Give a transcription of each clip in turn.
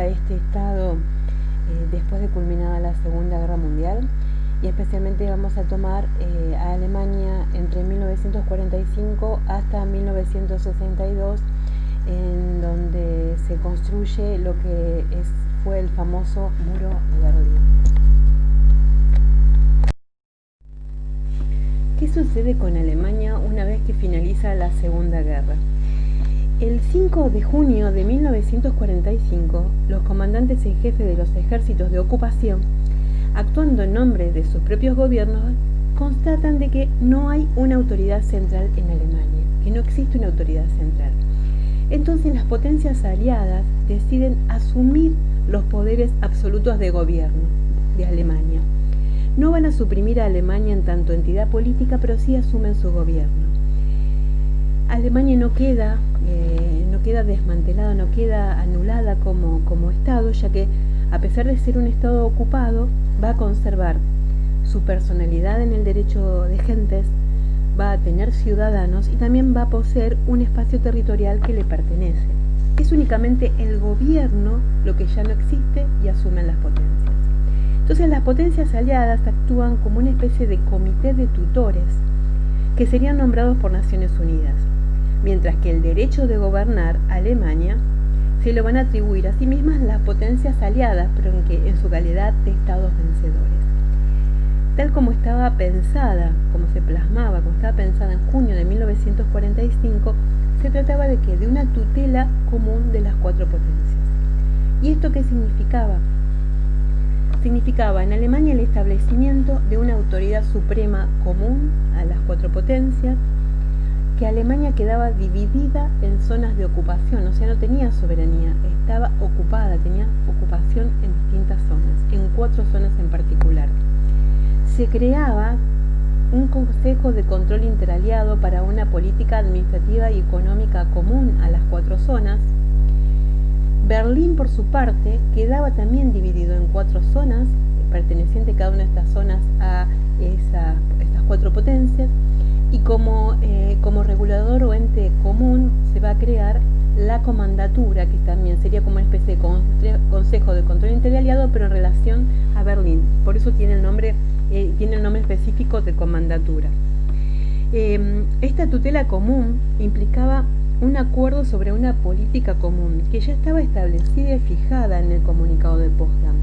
a este estado después de culminada la Segunda Guerra Mundial, y especialmente vamos a tomar a Alemania entre 1945 hasta 1962, en donde se construye lo que fue el famoso Muro de Berlín. ¿Qué sucede con Alemania una vez que finaliza la Segunda Guerra? El 5 de junio de 1945, los comandantes en jefe de los ejércitos de ocupación, actuando en nombre de sus propios gobiernos, constatan de que no hay una autoridad central en Alemania, que no existe una autoridad central. Entonces las potencias aliadas deciden asumir los poderes absolutos de gobierno de Alemania. No van a suprimir a Alemania en tanto entidad política, pero sí asumen su gobierno. Alemania no queda desmantelada, no queda anulada como Estado, ya que a pesar de ser un Estado ocupado, va a conservar su personalidad en el derecho de gentes, va a tener ciudadanos y también va a poseer un espacio territorial que le pertenece. Es únicamente el gobierno lo que ya no existe y asumen las potencias. Entonces las potencias aliadas actúan como una especie de comité de tutores que serían nombrados por Naciones Unidas, mientras que el derecho de gobernar Alemania se lo van a atribuir a sí mismas las potencias aliadas, pero en su calidad de estados vencedores. Tal como estaba pensada, como se plasmaba, como estaba pensada en junio de 1945, se trataba de una tutela común de las cuatro potencias. ¿Y esto qué significaba? Significaba en Alemania el establecimiento de una autoridad suprema común a las cuatro potencias, que Alemania quedaba dividida en zonas de ocupación, o sea, no tenía soberanía, estaba ocupada, tenía ocupación en distintas zonas, en 4 zonas en particular. Se creaba un consejo de control interaliado para una política administrativa y económica común a las 4 zonas. Berlín, por su parte, quedaba también dividido en 4 zonas, perteneciente cada una de estas zonas a estas 4 potencias, y como regulador o ente común se va a crear la comandatura, que también sería como una especie de consejo de control interaliado, pero en relación a Berlín. Por eso tiene el nombre específico de comandatura. Esta tutela común implicaba un acuerdo sobre una política común que ya estaba establecida y fijada en el comunicado de Potsdam,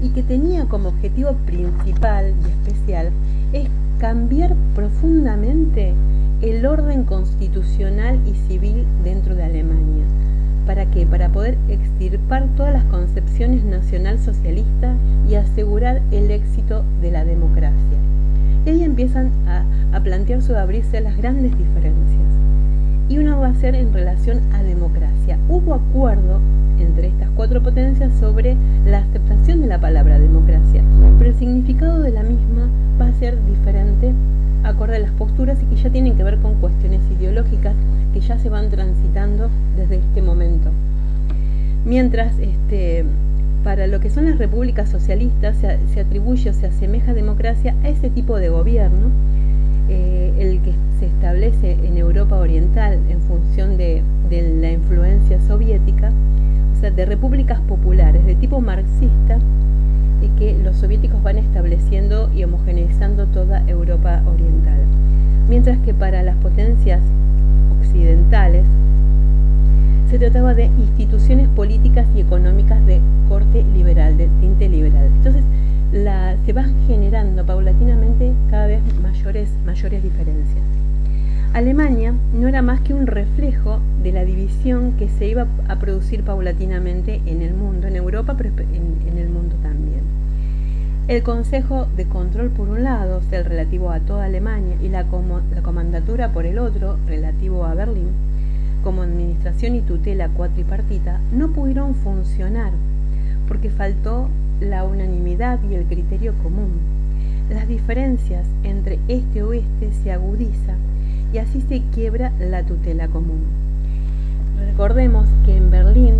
y que tenía como objetivo principal y especial es cambiar profundamente el orden constitucional y civil dentro de Alemania. ¿Para qué? Para poder extirpar todas las concepciones nacionalsocialistas y asegurar el éxito de la democracia. Y ahí empiezan a plantearse o a abrirse las grandes diferencias. Y uno va a ser en relación a democracia. Hubo acuerdo entre estas 4 potencias sobre la aceptación de la palabra democracia, pero el significado de la misma va a ser diferente acorde a las posturas y que ya tienen que ver con cuestiones ideológicas que ya se van transitando desde este momento. Mientras para lo que son las repúblicas socialistas se atribuye o se asemeja a democracia a ese tipo de gobierno, el que se establece en Europa Oriental en función de la influencia soviética, o sea, de repúblicas populares de tipo marxista, y que los soviéticos van estableciendo y homogeneizando toda Europa Oriental. Mientras que para las potencias occidentales se trataba de instituciones políticas y económicas de corte liberal, de tinte liberal. Entonces se van generando paulatinamente cada vez mayores diferencias. Alemania no era más que un reflejo de la división que se iba a producir paulatinamente en el mundo, en Europa, pero en el mundo también. El Consejo de Control por un lado, o sea, el relativo a toda Alemania, y la comandatura por el otro, relativo a Berlín, como administración y tutela cuatripartita, no pudieron funcionar porque faltó la unanimidad y el criterio común. Las diferencias entre este y oeste se agudizan y así se quiebra la tutela común. Recordemos que en Berlín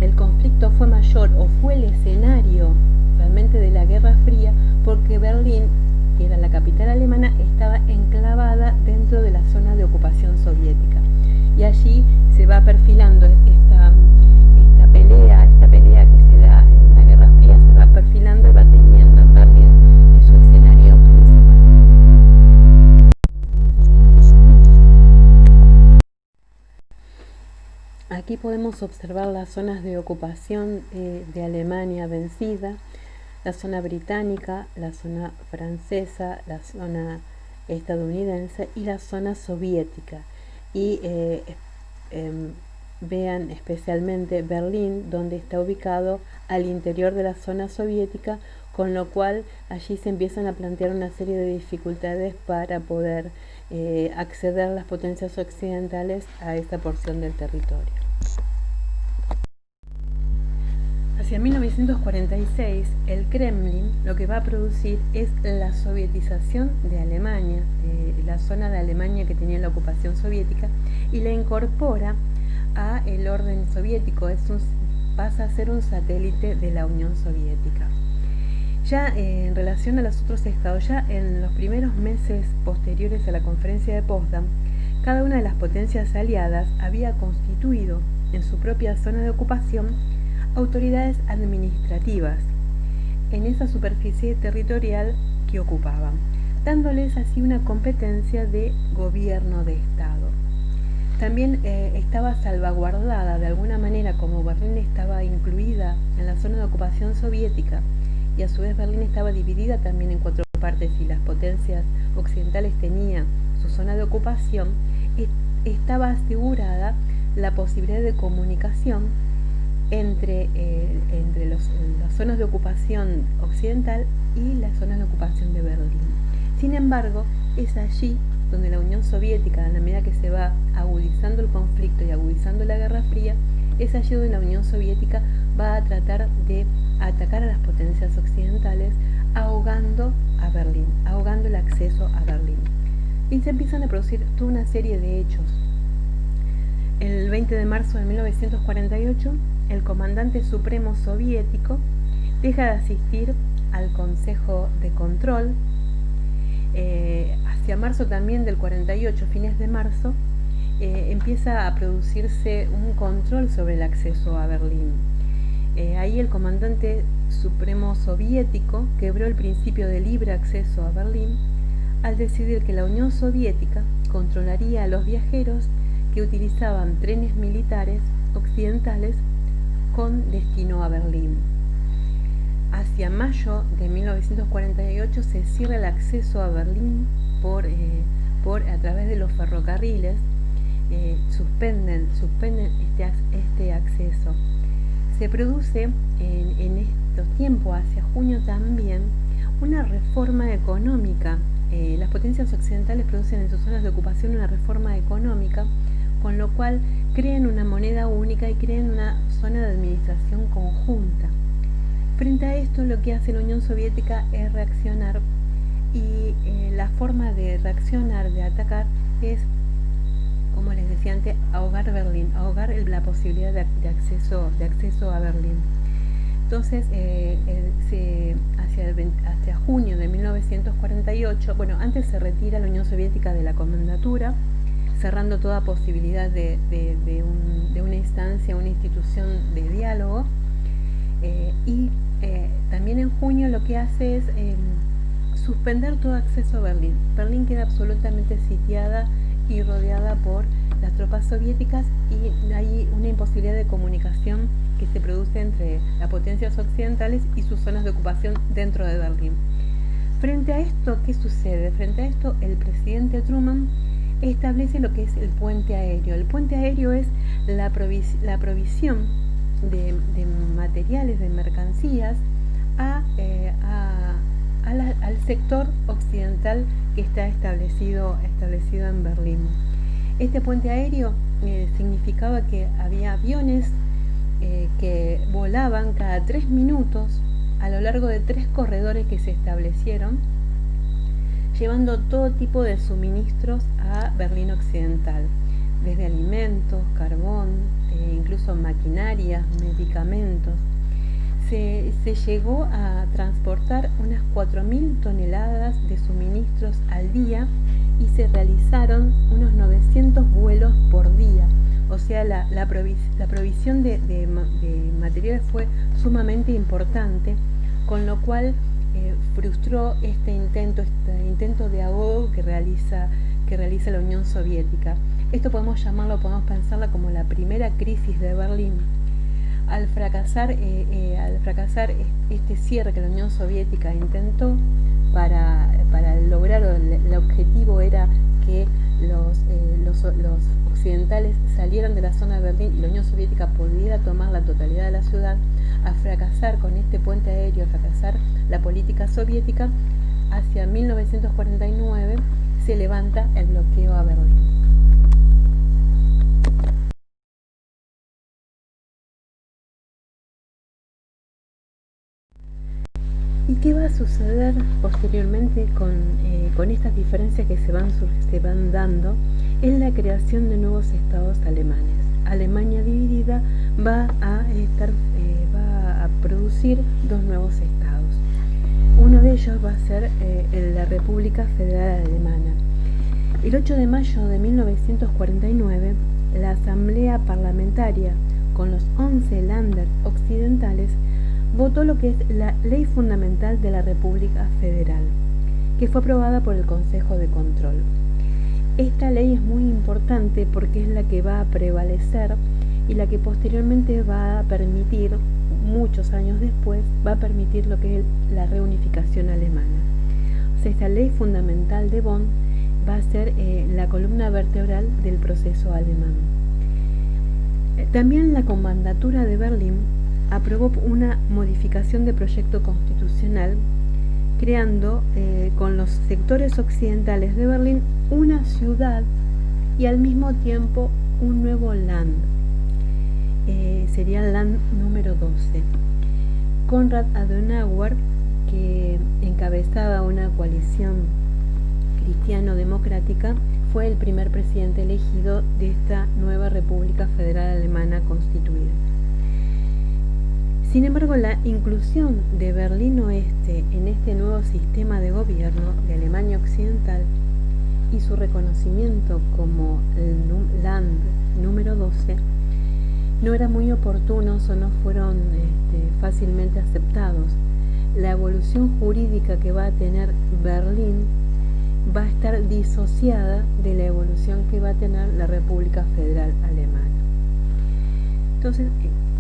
el conflicto fue mayor, o fue el escenario realmente de la Guerra Fría, porque Berlín, que era la capital alemana, estaba enclavada dentro de la zona de ocupación soviética, y allí se va perfilando esta pelea Aquí podemos observar las zonas de ocupación de Alemania vencida, la zona británica, la zona francesa, la zona estadounidense y la zona soviética. Y vean especialmente Berlín, donde está ubicado al interior de la zona soviética, con lo cual allí se empiezan a plantear una serie de dificultades para poder acceder las potencias occidentales a esta porción del territorio. Hacia 1946, el Kremlin lo que va a producir es la sovietización de Alemania, la zona de Alemania que tenía la ocupación soviética, y la incorpora a el orden soviético. Pasa a ser un satélite de la Unión Soviética. Ya en relación a los otros estados, ya en los primeros meses posteriores a la conferencia de Potsdam, cada una de las potencias aliadas había constituido en su propia zona de ocupación autoridades administrativas en esa superficie territorial que ocupaban, dándoles así una competencia de gobierno de Estado. También estaba salvaguardada de alguna manera, como Berlín estaba incluida en la zona de ocupación soviética y a su vez Berlín estaba dividida también en 4 partes y las potencias occidentales tenían su zona de ocupación, estaba asegurada la posibilidad de comunicación entre las zonas de ocupación occidental y las zonas de ocupación de Berlín. Sin embargo, es allí donde la Unión Soviética, a la medida que se va agudizando el conflicto y agudizando la Guerra Fría, es allí donde la Unión Soviética va a tratar de atacar a las potencias occidentales, ahogando a Berlín, ahogando el acceso a Berlín. Y se empiezan a producir toda una serie de hechos. El 20 de marzo de 1948, el comandante supremo soviético deja de asistir al Consejo de Control. Hacia marzo también del 48, fines de marzo, empieza a producirse un control sobre el acceso a Berlín. Ahí el comandante supremo soviético quebró el principio de libre acceso a Berlín al decidir que la Unión Soviética controlaría a los viajeros que utilizaban trenes militares occidentales con destino a Berlín. Hacia mayo de 1948 se cierra el acceso a Berlín a través de los ferrocarriles, suspenden este acceso. Se produce en estos tiempos, hacia junio también, una reforma económica. Las potencias occidentales producen en sus zonas de ocupación una reforma económica, con lo cual crean una moneda única y crean una zona de administración conjunta. Frente a esto, lo que hace la Unión Soviética es reaccionar, y la forma de reaccionar, de atacar, es, como les decía antes, ahogar Berlín, ahogar la posibilidad de acceso a Berlín. Entonces, hacia junio de 1948, antes se retira la Unión Soviética de la comandatura, cerrando toda posibilidad de una instancia, una institución de diálogo, y también en junio lo que hace es suspender todo acceso a Berlín. Berlín queda absolutamente sitiada y rodeada por las tropas soviéticas, y hay una imposibilidad de comunicación que se produce entre las potencias occidentales y sus zonas de ocupación dentro de Berlín. Frente a esto, ¿qué sucede? Frente a esto, el presidente Truman establece lo que es el puente aéreo. El puente aéreo es la provisión de materiales, de mercancías al sector occidental que está establecido en Berlín. Este puente aéreo significaba que había aviones que volaban cada 3 minutos a lo largo de 3 corredores que se establecieron, llevando todo tipo de suministros a Berlín Occidental, desde alimentos, carbón, incluso maquinaria, medicamentos. Se llegó a transportar unas 4.000 toneladas de suministros al día y se realizaron unos 900 vuelos por día. O sea, la provisión de materiales fue sumamente importante, con lo cual frustró este intento de ahogo que realiza la Unión Soviética. Esto podemos pensarla como la primera crisis de Berlín. Al fracasar este cierre que la Unión Soviética intentó para lograr, el objetivo era que los occidentales salieran de la zona de Berlín y la Unión Soviética pudiera tomar la totalidad de la ciudad. A fracasar con este puente aéreo, a fracasar la política soviética, hacia 1949 se levanta el bloqueo a Berlín. ¿Y qué va a suceder posteriormente con estas diferencias que se van dando? Es la creación de nuevos estados alemanes. Alemania dividida va a producir dos nuevos estados. Uno de ellos va a ser la República Federal Alemana. El 8 de mayo de 1949, la Asamblea Parlamentaria, con los 11 Länder occidentales, votó lo que es la Ley Fundamental de la República Federal, que fue aprobada por el Consejo de Control. Esta ley es muy importante porque es la que va a prevalecer y la que posteriormente va a permitir, muchos años después, va a permitir lo que es la reunificación alemana. O sea, esta Ley Fundamental de Bonn va a ser la columna vertebral del proceso alemán. También la Comandatura de Berlín aprobó una modificación de proyecto constitucional, creando con los sectores occidentales de Berlín una ciudad y al mismo tiempo un nuevo Land. Sería el Land número 12. Konrad Adenauer, que encabezaba una coalición cristiano-democrática, fue el primer presidente elegido de esta nueva República Federal Alemana constituida. Sin embargo, la inclusión de Berlín Oeste en este nuevo sistema de gobierno de Alemania Occidental y su reconocimiento como el Land número 12 no eran muy oportunos o no fueron fácilmente aceptados. La evolución jurídica que va a tener Berlín va a estar disociada de la evolución que va a tener la República Federal Alemana. Entonces,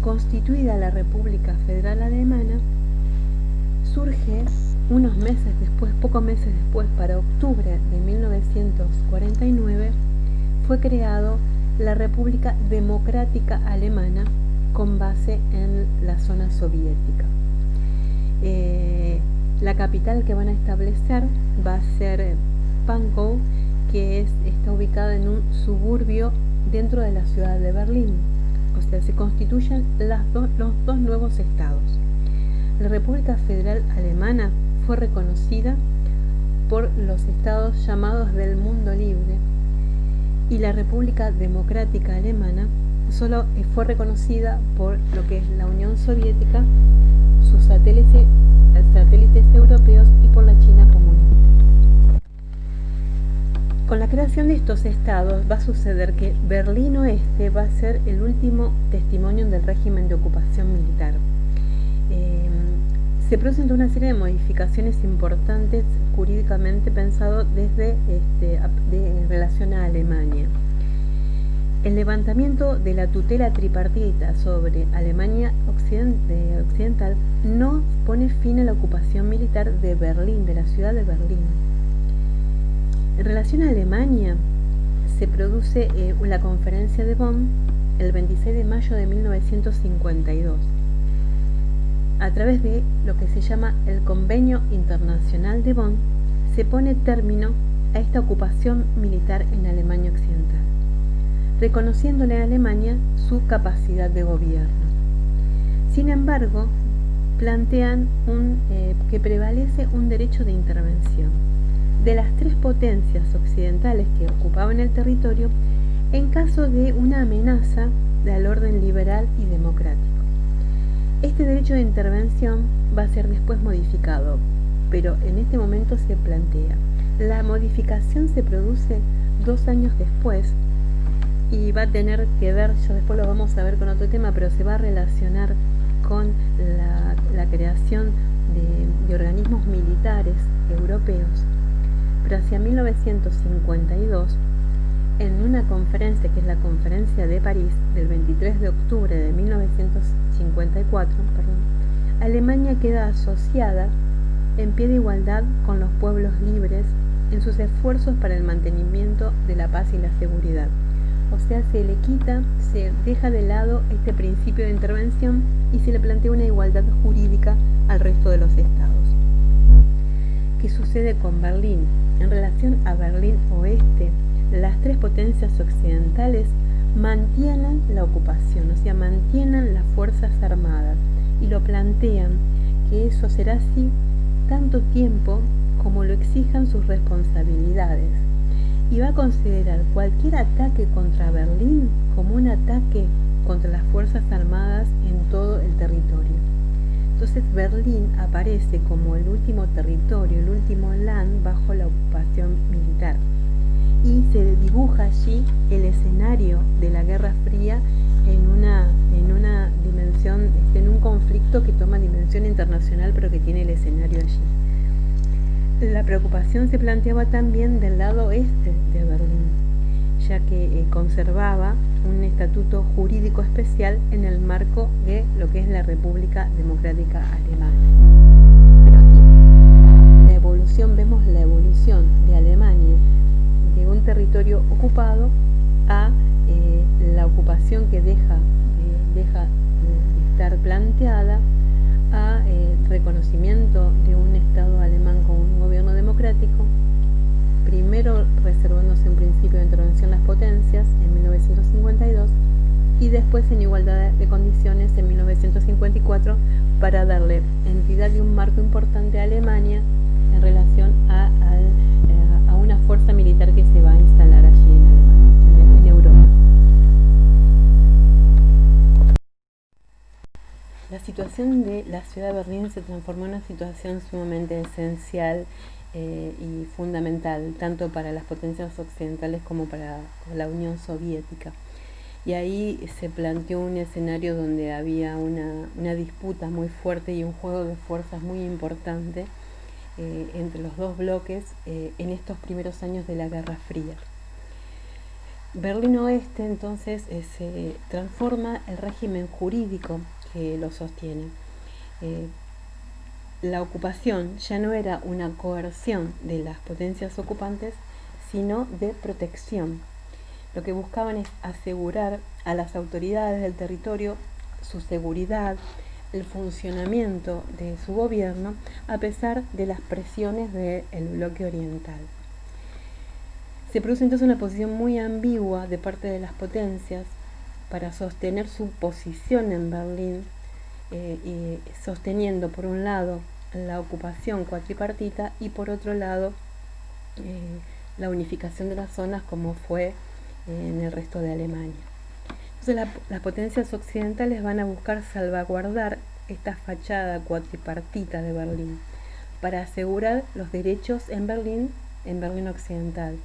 constituida la República Federal Alemana, surge unos meses después, pocos meses después, para octubre de 1949, fue creado la República Democrática Alemana con base en la zona soviética. La capital que van a establecer va a ser Pankow, que está ubicada en un suburbio dentro de la ciudad de Berlín. O sea, se constituyen los dos nuevos estados. La República Federal Alemana fue reconocida por los estados llamados del mundo libre y la República Democrática Alemana solo fue reconocida por lo que es la Unión Soviética, sus satélites europeos y por la China común. Con la creación de estos estados va a suceder que Berlín Oeste va a ser el último testimonio del régimen de ocupación militar. Se presenta una serie de modificaciones importantes jurídicamente pensado desde en relación a Alemania. El levantamiento de la tutela tripartita sobre Alemania occidental no pone fin a la ocupación militar de Berlín, de la ciudad de Berlín. En relación a Alemania, se produce la Conferencia de Bonn el 26 de mayo de 1952. A través de lo que se llama el Convenio Internacional de Bonn, se pone término a esta ocupación militar en Alemania Occidental, reconociéndole a Alemania su capacidad de gobierno. Sin embargo, plantean que prevalece un derecho de intervención de las tres potencias occidentales que ocupaban el territorio en caso de una amenaza al orden liberal y democrático. Este derecho de intervención va a ser después modificado, pero en este momento se plantea. La modificación se produce 2 años después y va a tener que ver, ya después lo vamos a ver con otro tema, pero se va a relacionar con la creación de organismos mecanismos militares europeos, pero hacia 1952, en una conferencia que es la Conferencia de París del 23 de octubre de 1954, Alemania queda asociada en pie de igualdad con los pueblos libres en sus esfuerzos para el mantenimiento de la paz y la seguridad. O sea, se deja de lado este principio de intervención y se le plantea una igualdad jurídica al resto de los estados. ¿Qué sucede con Berlín? En relación a Berlín Oeste, las tres potencias occidentales mantienen la ocupación, o sea, mantienen las fuerzas armadas y lo plantean que eso será así tanto tiempo como lo exijan sus responsabilidades, y va a considerar cualquier ataque contra Berlín como un ataque contra las Fuerzas Armadas en todo el territorio. Entonces Berlín aparece como el último territorio, el último land bajo la ocupación militar, y se dibuja allí el escenario de la Guerra Fría en una dimensión, en un conflicto que toma dimensión internacional, pero que tiene el escenario allí. La preocupación se planteaba también del lado este de Berlín, ya que conservaba un estatuto jurídico especial en el marco de lo que es la República Democrática Alemana. Pero aquí vemos la evolución de Alemania de un territorio ocupado a la ocupación que deja de estar planteada, a reconocimiento de un Estado alemán con un gobierno democrático, primero reservándose un principio de intervención las potencias en 1952 y después en igualdad de condiciones en 1954 para darle entidad y un marco importante a Alemania en relación a una fuerza militar que se va a instalar allí en Alemania, en Europa. La situación de la ciudad de Berlín se transformó en una situación sumamente esencial y fundamental, tanto para las potencias occidentales como para la Unión Soviética. Y ahí se planteó un escenario donde había una disputa muy fuerte y un juego de fuerzas muy importante entre los dos bloques en estos primeros años de la Guerra Fría. Berlín Oeste entonces se transforma el régimen jurídico que lo sostiene. La ocupación ya no era una coerción de las potencias ocupantes, sino de protección. Lo que buscaban es asegurar a las autoridades del territorio su seguridad, el funcionamiento de su gobierno, a pesar de las presiones del bloque oriental. Se produce entonces una posición muy ambigua de parte de las potencias para sostener su posición en Berlín, y sosteniendo por un lado la ocupación cuatripartita y por otro lado la unificación de las zonas como fue en el resto de Alemania. Entonces las potencias occidentales van a buscar salvaguardar esta fachada cuatripartita de Berlín para asegurar los derechos en Berlín Occidental,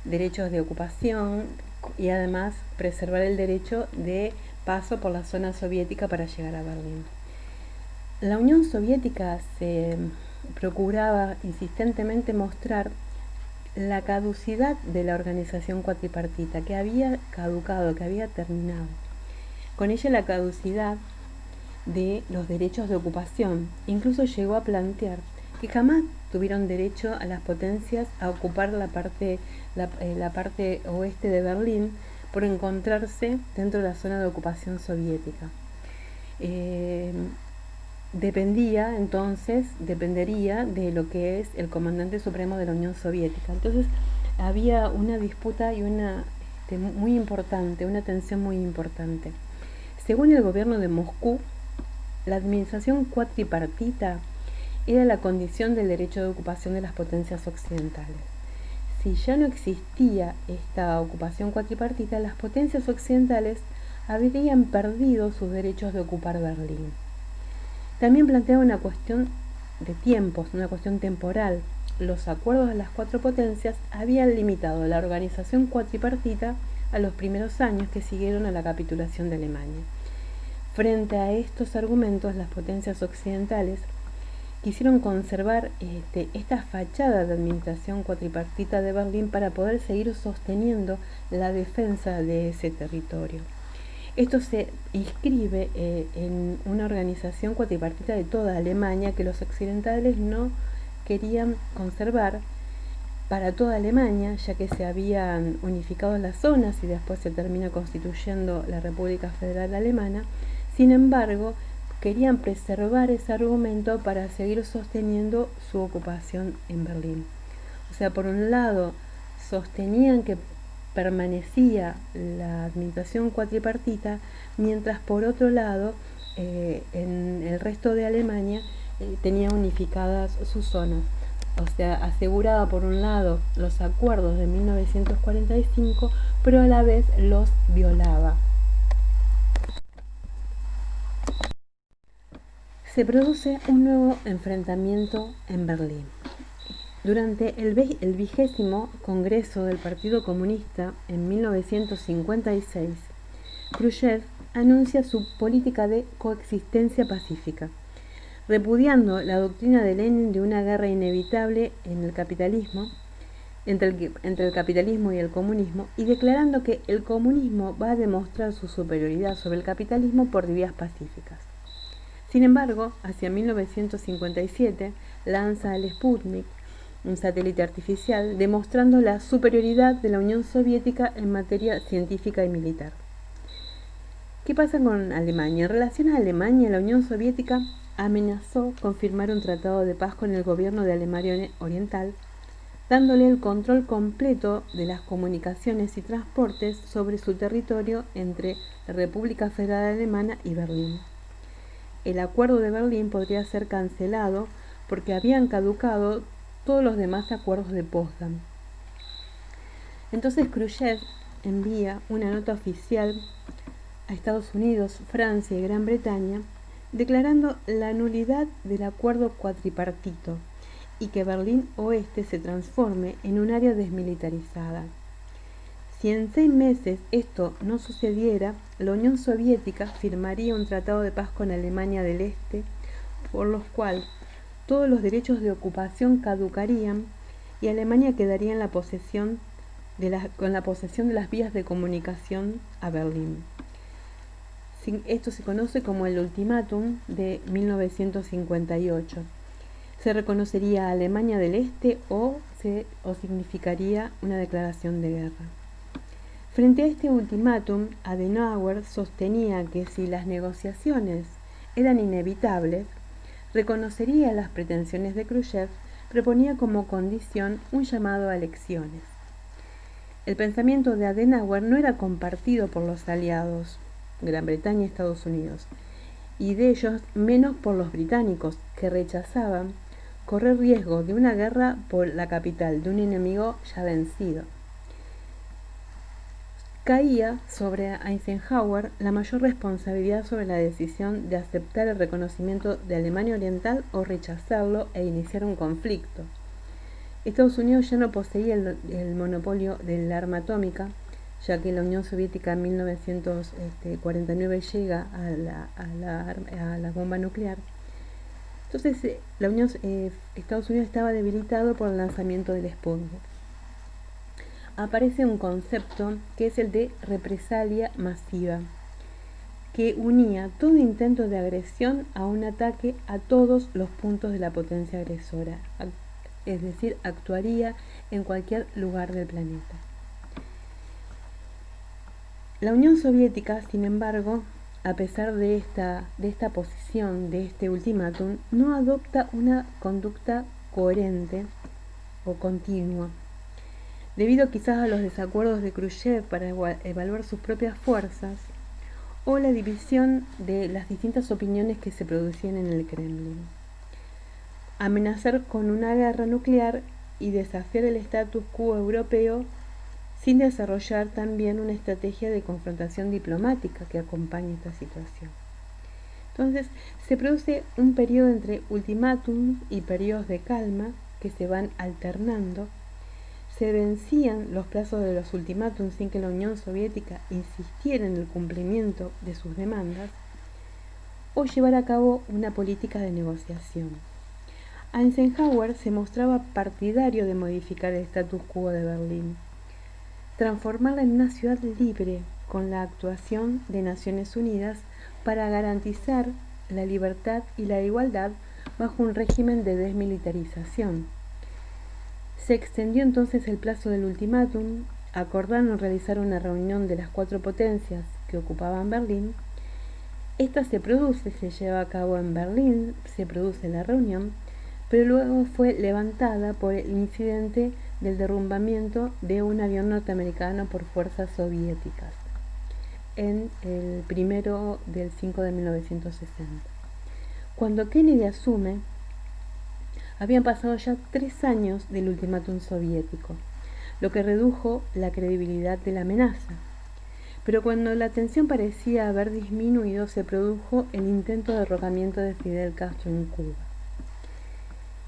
derechos de ocupación y además preservar el derecho de paso por la zona soviética para llegar a Berlín. La Unión Soviética se procuraba insistentemente mostrar la caducidad de la organización cuatripartita, que había caducado, que había terminado. Con ella la caducidad de los derechos de ocupación. Incluso llegó a plantear que jamás tuvieron derecho a las potencias a ocupar la parte oeste de Berlín por encontrarse dentro de la zona de ocupación soviética. Dependería de lo que es el comandante supremo de la Unión Soviética. Entonces había una disputa y muy importante, una tensión muy importante. Según el gobierno de Moscú, la administración cuatripartita era la condición del derecho de ocupación de las potencias occidentales. Si ya no existía esta ocupación cuatripartita, las potencias occidentales habrían perdido sus derechos de ocupar Berlín. También planteaba una cuestión de tiempos, una cuestión temporal. Los acuerdos de las cuatro potencias habían limitado la organización cuatripartita a los primeros años que siguieron a la capitulación de Alemania. Frente a estos argumentos, las potencias occidentales quisieron conservar esta fachada de administración cuatripartita de Berlín para poder seguir sosteniendo la defensa de ese territorio. Esto se inscribe en una organización cuatripartita de toda Alemania que los occidentales no querían conservar para toda Alemania, ya que se habían unificado las zonas y después se termina constituyendo la República Federal Alemana. Sin embargo, querían preservar ese argumento para seguir sosteniendo su ocupación en Berlín. O sea, por un lado, sostenían que permanecía la administración cuatripartita, mientras por otro lado, en el resto de Alemania tenía unificadas sus zonas. O sea, aseguraba por un lado los acuerdos de 1945, pero a la vez los violaba. Se produce un nuevo enfrentamiento en Berlín. Durante el 20º Congreso del Partido Comunista en 1956, Khrushchev anuncia su política de coexistencia pacífica, repudiando la doctrina de Lenin de una guerra inevitable en el capitalismo, entre el capitalismo y el comunismo, y declarando que el comunismo va a demostrar su superioridad sobre el capitalismo por vías pacíficas. Sin embargo, hacia 1957 lanza el Sputnik, un satélite artificial, demostrando la superioridad de la Unión Soviética en materia científica y militar. ¿Qué pasa con Alemania? En relación a Alemania, la Unión Soviética amenazó con firmar un tratado de paz con el gobierno de Alemania Oriental, dándole el control completo de las comunicaciones y transportes sobre su territorio entre la República Federal Alemana y Berlín. El Acuerdo de Berlín podría ser cancelado porque habían caducado todos los demás acuerdos de Potsdam. Entonces Khrushchev envía una nota oficial a Estados Unidos, Francia y Gran Bretaña, declarando la nulidad del acuerdo cuatripartito y que Berlín Oeste se transforme en un área desmilitarizada. Si en 6 meses esto no sucediera, la Unión Soviética firmaría un tratado de paz con Alemania del Este, por los cuales todos los derechos de ocupación caducarían y Alemania quedaría en con la posesión de las vías de comunicación a Berlín. Esto se conoce como el ultimátum de 1958. Se reconocería a Alemania del Este o significaría una declaración de guerra. Frente a este ultimátum, Adenauer sostenía que si las negociaciones eran inevitables, reconocería las pretensiones de Khrushchev, pero ponía como condición un llamado a elecciones. El pensamiento de Adenauer no era compartido por los aliados, Gran Bretaña y Estados Unidos, y de ellos menos por los británicos, que rechazaban correr riesgo de una guerra por la capital de un enemigo ya vencido. Caía sobre Eisenhower la mayor responsabilidad sobre la decisión de aceptar el reconocimiento de Alemania Oriental o rechazarlo e iniciar un conflicto. Estados Unidos ya no poseía el monopolio del arma atómica, ya que la Unión Soviética en 1949 llega a la bomba nuclear. Entonces, Estados Unidos estaba debilitado por el lanzamiento del Sputnik. Aparece un concepto que es el de represalia masiva, que unía todo intento de agresión a un ataque a todos los puntos de la potencia agresora, es decir, actuaría en cualquier lugar del planeta. La Unión Soviética, sin embargo, a pesar de esta posición, de este ultimátum, no adopta una conducta coherente o continua, debido quizás a los desacuerdos de Khrushchev para evaluar sus propias fuerzas o la división de las distintas opiniones que se producían en el Kremlin. Amenazar con una guerra nuclear y desafiar el status quo europeo sin desarrollar también una estrategia de confrontación diplomática que acompañe esta situación. Entonces, se produce un periodo entre ultimátum y periodos de calma que se van alternando. Se vencían los plazos de los ultimátums sin que la Unión Soviética insistiera en el cumplimiento de sus demandas o llevar a cabo una política de negociación. Eisenhower se mostraba partidario de modificar el status quo de Berlín, transformarla en una ciudad libre con la actuación de Naciones Unidas para garantizar la libertad y la igualdad bajo un régimen de desmilitarización. Se extendió entonces el plazo del ultimátum, acordaron realizar una reunión de las 4 potencias que ocupaban Berlín. Esta se lleva a cabo en Berlín, se produce la reunión, pero luego fue levantada por el incidente del derrumbamiento de un avión norteamericano por fuerzas soviéticas en el 1 de 1960. Cuando Kennedy asume, habían pasado ya 3 años del ultimátum soviético, lo que redujo la credibilidad de la amenaza. Pero cuando la tensión parecía haber disminuido, se produjo el intento de derrocamiento de Fidel Castro en Cuba.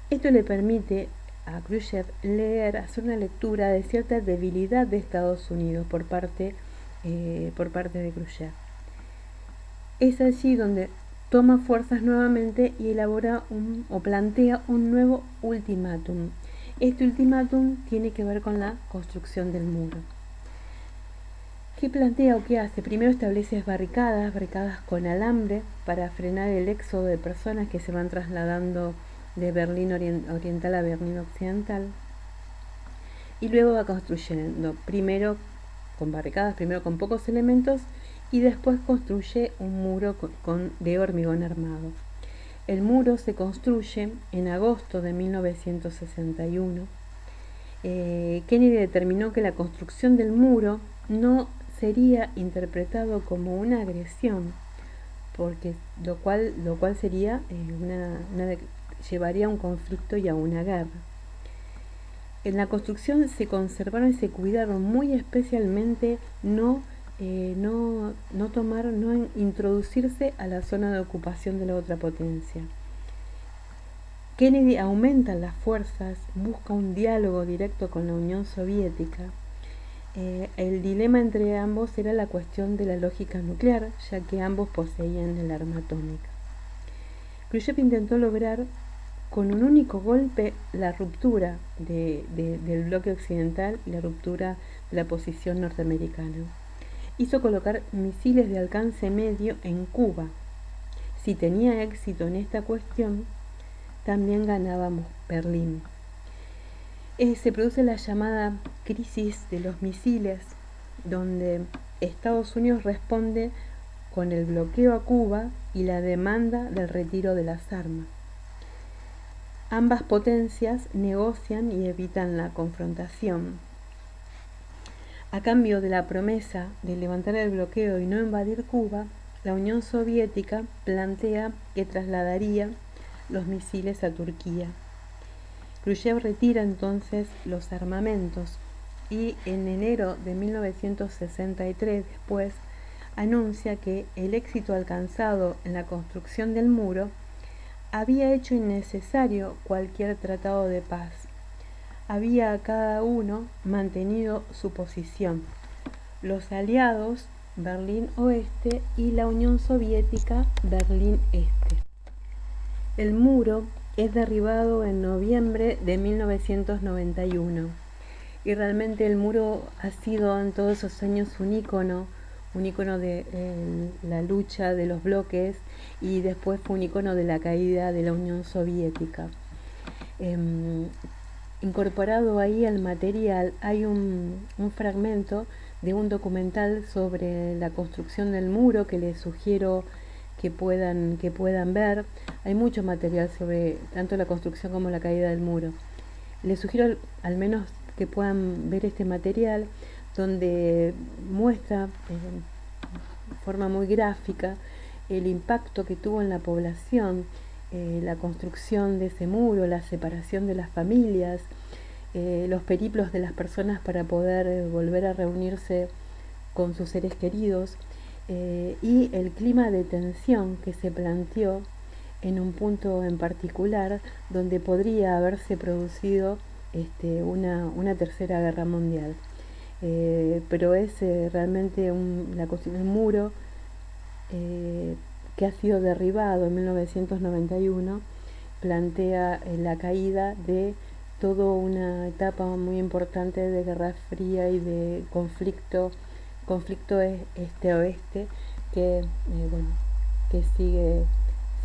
Esto le permite a Khrushchev hacer una lectura de cierta debilidad de Estados Unidos por parte de Khrushchev. Es allí donde toma fuerzas nuevamente y plantea un nuevo ultimátum. Este ultimátum tiene que ver con la construcción del muro. ¿Qué plantea o qué hace? Primero establece barricadas con alambre para frenar el éxodo de personas que se van trasladando de Berlín Oriental a Berlín Occidental, y luego va construyendo, primero con barricadas, primero con pocos elementos, y después construye un muro de hormigón armado. El muro se construye en agosto de 1961. Kennedy determinó que la construcción del muro no sería interpretado como una agresión, porque lo cual sería llevaría a un conflicto y a una guerra. En la construcción se conservaron y se cuidaron muy especialmente no introducirse a la zona de ocupación de la otra potencia. Kennedy aumenta las fuerzas, busca un diálogo directo con la Unión Soviética. El dilema entre ambos era la cuestión de la lógica nuclear, ya que ambos poseían el arma atómica. Khrushchev intentó lograr con un único golpe la ruptura del bloque occidental y la ruptura de la posición norteamericana. Hizo colocar misiles de alcance medio en Cuba. Si tenía éxito en esta cuestión, también ganábamos Berlín. Se produce la llamada crisis de los misiles, donde Estados Unidos responde con el bloqueo a Cuba y la demanda del retiro de las armas. Ambas potencias negocian y evitan la confrontación. A cambio de la promesa de levantar el bloqueo y no invadir Cuba, la Unión Soviética plantea que trasladaría los misiles a Turquía. Khrushchev retira entonces los armamentos y en enero de 1963 después anuncia que el éxito alcanzado en la construcción del muro había hecho innecesario cualquier tratado de paz. Había cada uno mantenido su posición. Los aliados, Berlín Oeste, y la Unión Soviética, Berlín Este. El muro es derribado en noviembre de 1991 y realmente el muro ha sido en todos esos años un ícono de la lucha de los bloques, y después fue un ícono de la caída de la Unión Soviética. Incorporado ahí al material hay un fragmento de un documental sobre la construcción del muro que les sugiero que puedan ver. Hay mucho material sobre tanto la construcción como la caída del muro. Les sugiero al menos que puedan ver este material, donde muestra de forma muy gráfica el impacto que tuvo en la población la construcción de ese muro, la separación de las familias, los periplos de las personas para poder volver a reunirse con sus seres queridos, y el clima de tensión que se planteó en un punto en particular donde podría haberse producido una tercera guerra mundial. Pero es realmente un muro que ha sido derribado en 1991 plantea la caída de toda una etapa muy importante de Guerra Fría y de conflicto este-oeste que, bueno, que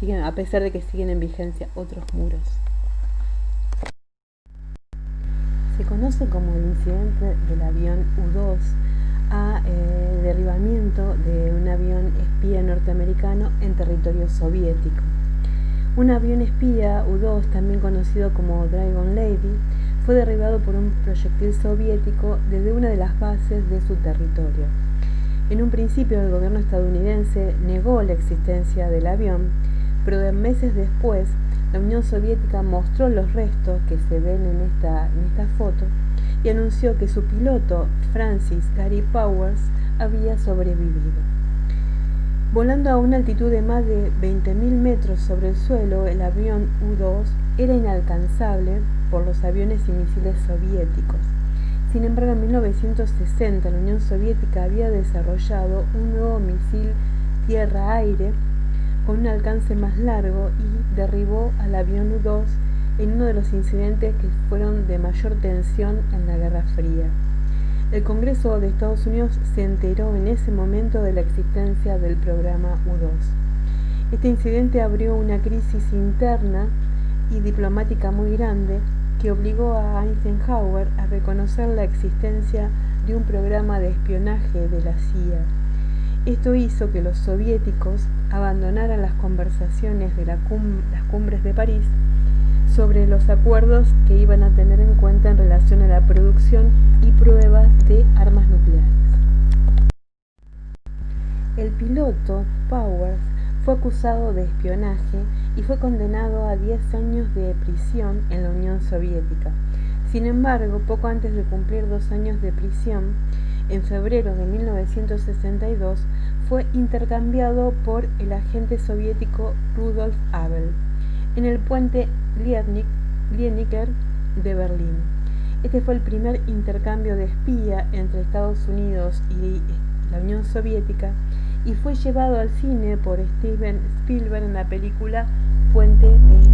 siguen, a pesar de que siguen en vigencia otros muros. Se conoce como el incidente del avión U-2 a derribamiento de un avión espía norteamericano en territorio soviético. Un avión espía U-2, también conocido como Dragon Lady, fue derribado por un proyectil soviético desde una de las bases de su territorio. En un principio el gobierno estadounidense negó la existencia del avión, pero meses después la Unión Soviética mostró los restos que se ven en esta foto y anunció que su piloto, Francis Gary Powers, había sobrevivido. Volando a una altitud de más de 20.000 metros sobre el suelo, el avión U-2 era inalcanzable por los aviones y misiles soviéticos. Sin embargo, en 1960 la Unión Soviética había desarrollado un nuevo misil tierra-aire con un alcance más largo y derribó al avión U-2 en uno de los incidentes que fueron de mayor tensión en la Guerra Fría. El Congreso de Estados Unidos se enteró en ese momento de la existencia del programa U-2. Este incidente abrió una crisis interna y diplomática muy grande que obligó a Eisenhower a reconocer la existencia de un programa de espionaje de la CIA. Esto hizo que los soviéticos abandonaran las conversaciones de las cumbres de París sobre los acuerdos que iban a tener en cuenta en relación a la producción y pruebas de armas nucleares. El piloto Powers fue acusado de espionaje y fue condenado a 10 años de prisión en la Unión Soviética. Sin embargo, poco antes de cumplir 2 años de prisión, en febrero de 1962, fue intercambiado por el agente soviético Rudolf Abel en el puente Lieniker de Berlín. Este fue el primer intercambio de espía entre Estados Unidos y la Unión Soviética y fue llevado al cine por Steven Spielberg en la película Puente de